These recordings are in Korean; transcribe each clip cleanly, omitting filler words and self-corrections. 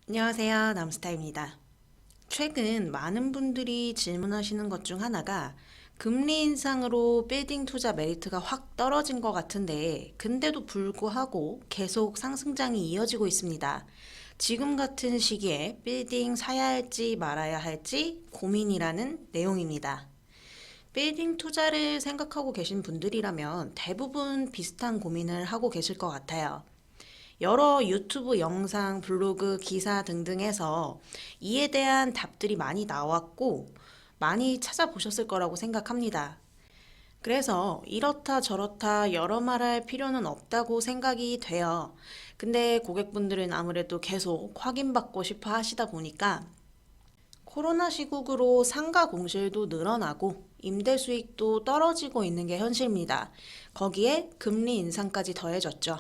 안녕하세요. 남스타입니다. 최근 많은 분들이 질문하시는 것 중 하나가 금리 인상으로 빌딩 투자 메리트가 확 떨어진 것 같은데, 근데도 불구하고 계속 상승장이 이어지고 있습니다. 지금 같은 시기에 빌딩 사야 할지 말아야 할지 고민이라는 내용입니다. 빌딩 투자를 생각하고 계신 분들이라면 대부분 비슷한 고민을 하고 계실 것 같아요. 여러 유튜브 영상, 블로그, 기사 등등에서 이에 대한 답들이 많이 나왔고 많이 찾아보셨을 거라고 생각합니다. 그래서 이렇다 저렇다 여러 말할 필요는 없다고 생각이 돼요. 근데 고객분들은 아무래도 계속 확인받고 싶어 하시다 보니까 코로나 시국으로 상가 공실도 늘어나고 임대 수익도 떨어지고 있는 게 현실입니다. 거기에 금리 인상까지 더해졌죠.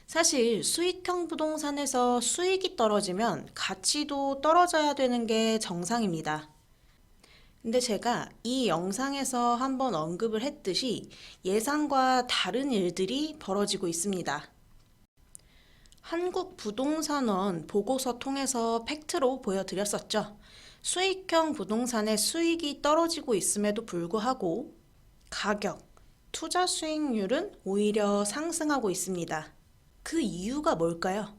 사실 수익형 부동산에서 수익이 떨어지면 가치도 떨어져야 되는 게 정상입니다. 근데 제가 이 영상에서 한번 언급을 했듯이 예상과 다른 일들이 벌어지고 있습니다. 한국부동산원 보고서 통해서 팩트로 보여드렸었죠. 수익형 부동산의 수익이 떨어지고 있음에도 불구하고 가격, 투자 수익률은 오히려 상승하고 있습니다. 그 이유가 뭘까요?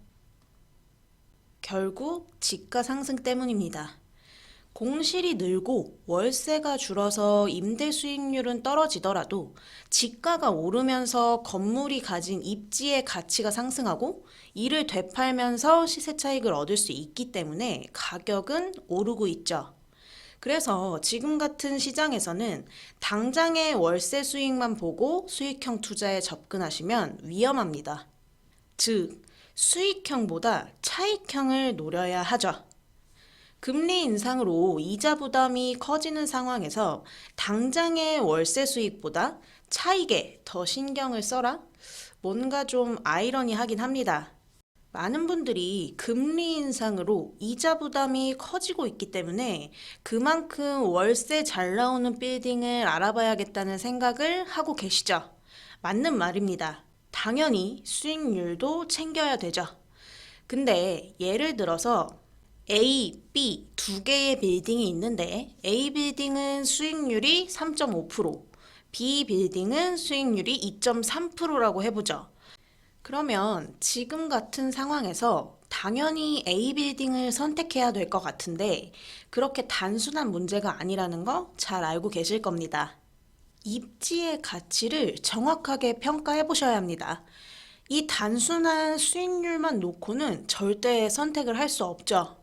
결국 집가 상승 때문입니다. 공실이 늘고 월세가 줄어서 임대 수익률은 떨어지더라도 집가가 오르면서 건물이 가진 입지의 가치가 상승하고 이를 되팔면서 시세 차익을 얻을 수 있기 때문에 가격은 오르고 있죠. 그래서 지금 같은 시장에서는 당장의 월세 수익만 보고 수익형 투자에 접근하시면 위험합니다. 즉, 수익형보다 차익형을 노려야 하죠. 금리 인상으로 이자 부담이 커지는 상황에서 당장의 월세 수익보다 차익에 더 신경을 써라? 뭔가 좀 아이러니하긴 합니다. 많은 분들이 금리 인상으로 이자 부담이 커지고 있기 때문에 그만큼 월세 잘 나오는 빌딩을 알아봐야겠다는 생각을 하고 계시죠. 맞는 말입니다. 당연히 수익률도 챙겨야 되죠. 근데 예를 들어서 A, B 두 개의 빌딩이 있는데 A 빌딩은 수익률이 3.5%, B 빌딩은 수익률이 2.3%라고 해보죠. 그러면 지금 같은 상황에서 당연히 A 빌딩을 선택해야 될 것 같은데 그렇게 단순한 문제가 아니라는 거 잘 알고 계실 겁니다. 입지의 가치를 정확하게 평가해 보셔야 합니다. 이 단순한 수익률만 놓고는 절대 선택을 할 수 없죠.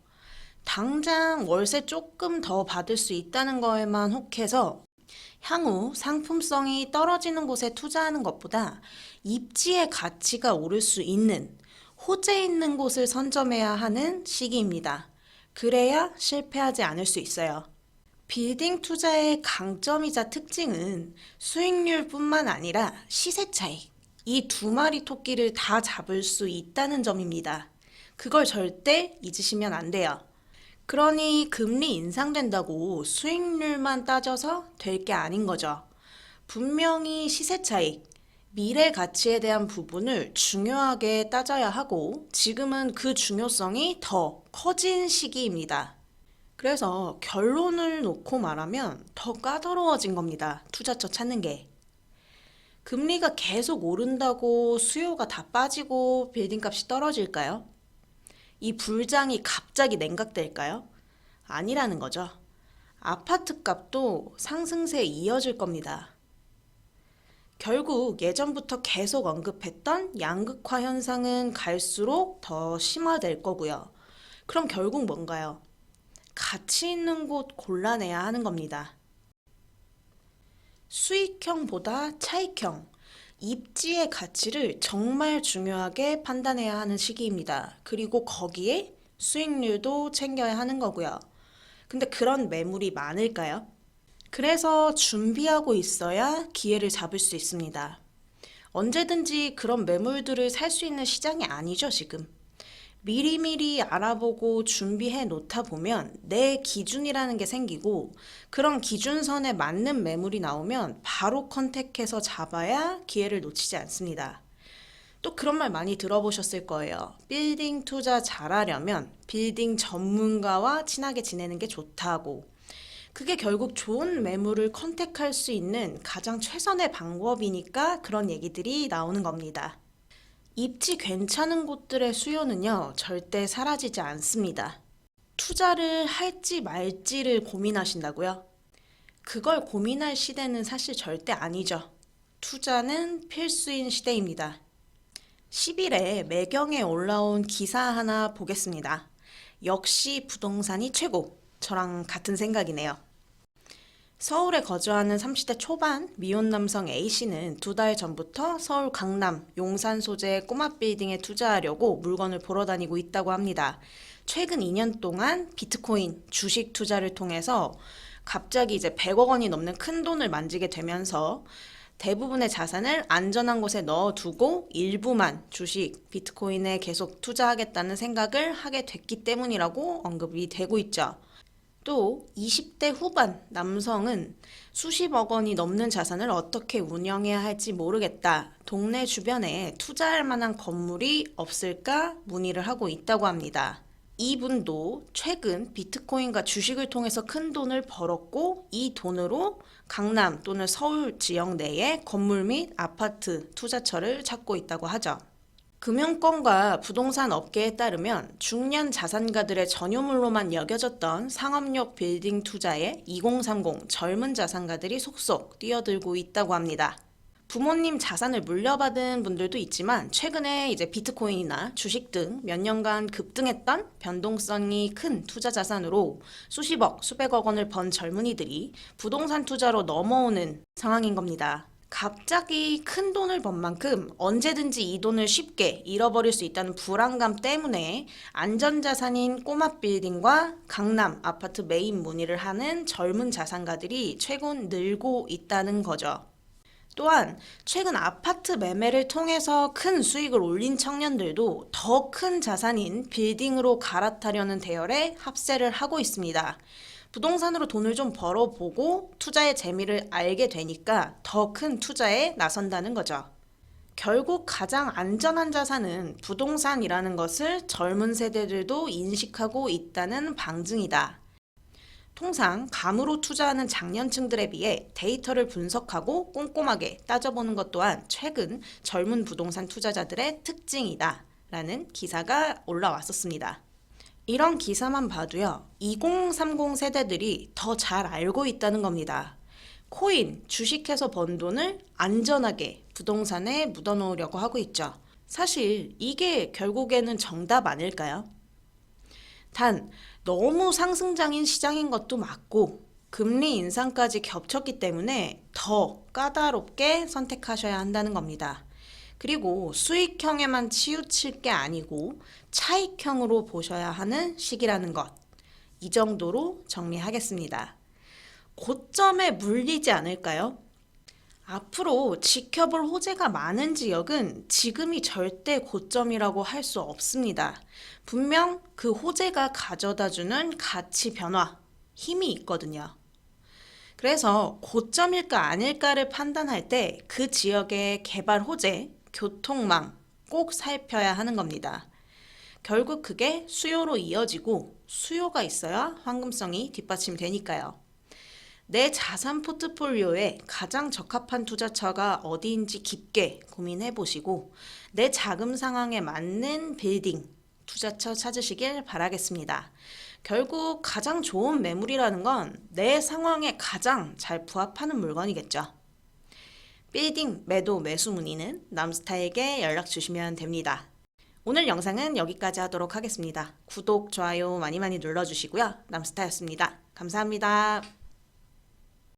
당장 월세 조금 더 받을 수 있다는 거에만 혹해서 향후 상품성이 떨어지는 곳에 투자하는 것보다 입지의 가치가 오를 수 있는 호재 있는 곳을 선점해야 하는 시기입니다. 그래야 실패하지 않을 수 있어요. 빌딩 투자의 강점이자 특징은 수익률뿐만 아니라 시세 차익, 이 두 마리 토끼를 다 잡을 수 있다는 점입니다. 그걸 절대 잊으시면 안 돼요. 그러니 금리 인상된다고 수익률만 따져서 될 게 아닌 거죠. 분명히 시세 차익, 미래 가치에 대한 부분을 중요하게 따져야 하고 지금은 그 중요성이 더 커진 시기입니다. 그래서 결론을 놓고 말하면 더 까다로워진 겁니다. 투자처 찾는 게. 금리가 계속 오른다고 수요가 다 빠지고 빌딩 값이 떨어질까요? 이 불장이 갑자기 냉각될까요? 아니라는 거죠. 아파트 값도 상승세에 이어질 겁니다. 결국 예전부터 계속 언급했던 양극화 현상은 갈수록 더 심화될 거고요. 그럼 결국 뭔가요? 가치 있는 곳 골라내야 하는 겁니다. 수익형보다 차익형, 입지의 가치를 정말 중요하게 판단해야 하는 시기입니다. 그리고 거기에 수익률도 챙겨야 하는 거고요. 근데 그런 매물이 많을까요? 그래서 준비하고 있어야 기회를 잡을 수 있습니다. 언제든지 그런 매물들을 살 수 있는 시장이 아니죠, 지금. 미리미리 알아보고 준비해 놓다 보면 내 기준이라는 게 생기고 그런 기준선에 맞는 매물이 나오면 바로 컨택해서 잡아야 기회를 놓치지 않습니다. 또 그런 말 많이 들어보셨을 거예요. 빌딩 투자 잘하려면 빌딩 전문가와 친하게 지내는 게 좋다고. 그게 결국 좋은 매물을 컨택할 수 있는 가장 최선의 방법이니까 그런 얘기들이 나오는 겁니다. 입지 괜찮은 곳들의 수요는요, 절대 사라지지 않습니다. 투자를 할지 말지를 고민하신다고요? 그걸 고민할 시대는 사실 절대 아니죠. 투자는 필수인 시대입니다. 10일에 매경에 올라온 기사 하나 보겠습니다. 역시 부동산이 최고. 저랑 같은 생각이네요. 서울에 거주하는 30대 초반 미혼 남성 A씨는 2달 전부터 서울 강남 용산 소재의 꼬마 빌딩에 투자하려고 물건을 보러 다니고 있다고 합니다. 최근 2년 동안 비트코인 주식 투자를 통해서 갑자기 이제 100억 원이 넘는 큰 돈을 만지게 되면서 대부분의 자산을 안전한 곳에 넣어두고 일부만 주식, 비트코인에 계속 투자하겠다는 생각을 하게 됐기 때문이라고 언급이 되고 있죠. 또 20대 후반 남성은 수십억 원이 넘는 자산을 어떻게 운영해야 할지 모르겠다. 동네 주변에 투자할 만한 건물이 없을까 문의를 하고 있다고 합니다. 이분도 최근 비트코인과 주식을 통해서 큰 돈을 벌었고 이 돈으로 강남 또는 서울 지역 내에 건물 및 아파트 투자처를 찾고 있다고 하죠. 금융권과 부동산 업계에 따르면 중년 자산가들의 전유물로만 여겨졌던 상업용 빌딩 투자에 2030 젊은 자산가들이 속속 뛰어들고 있다고 합니다. 부모님 자산을 물려받은 분들도 있지만 최근에 이제 비트코인이나 주식 등 몇 년간 급등했던 변동성이 큰 투자 자산으로 수십억, 수백억 원을 번 젊은이들이 부동산 투자로 넘어오는 상황인 겁니다. 갑자기 큰 돈을 번 만큼 언제든지 이 돈을 쉽게 잃어버릴 수 있다는 불안감 때문에 안전자산인 꼬마 빌딩과 강남 아파트 매입 문의를 하는 젊은 자산가들이 최근 늘고 있다는 거죠. 또한 최근 아파트 매매를 통해서 큰 수익을 올린 청년들도 더 큰 자산인 빌딩으로 갈아타려는 대열에 합세를 하고 있습니다. 부동산으로 돈을 좀 벌어보고 투자의 재미를 알게 되니까 더 큰 투자에 나선다는 거죠. 결국 가장 안전한 자산은 부동산이라는 것을 젊은 세대들도 인식하고 있다는 방증이다. 통상 감으로 투자하는 장년층들에 비해 데이터를 분석하고 꼼꼼하게 따져보는 것 또한 최근 젊은 부동산 투자자들의 특징이다 라는 기사가 올라왔었습니다. 이런 기사만 봐도요, 2030 세대들이 더 잘 알고 있다는 겁니다. 코인, 주식해서 번 돈을 안전하게 부동산에 묻어놓으려고 하고 있죠. 사실 이게 결국에는 정답 아닐까요? 단, 너무 상승장인 시장인 것도 맞고 금리 인상까지 겹쳤기 때문에 더 까다롭게 선택하셔야 한다는 겁니다. 그리고 수익형에만 치우칠 게 아니고 차익형으로 보셔야 하는 시기라는 것. 이 정도로 정리하겠습니다. 고점에 물리지 않을까요? 앞으로 지켜볼 호재가 많은 지역은 지금이 절대 고점이라고 할 수 없습니다. 분명 그 호재가 가져다주는 가치 변화, 힘이 있거든요. 그래서 고점일까 아닐까를 판단할 때 그 지역의 개발 호재, 교통망 꼭 살펴야 하는 겁니다. 결국 그게 수요로 이어지고 수요가 있어야 황금성이 뒷받침되니까요. 내 자산 포트폴리오에 가장 적합한 투자처가 어디인지 깊게 고민해 보시고 내 자금 상황에 맞는 빌딩, 투자처 찾으시길 바라겠습니다. 결국 가장 좋은 매물이라는 건 내 상황에 가장 잘 부합하는 물건이겠죠. 빌딩 매도 매수 문의는 남스타에게 연락 주시면 됩니다. 오늘 영상은 여기까지 하도록 하겠습니다. 구독, 좋아요 많이 눌러주시고요. 남스타였습니다. 감사합니다.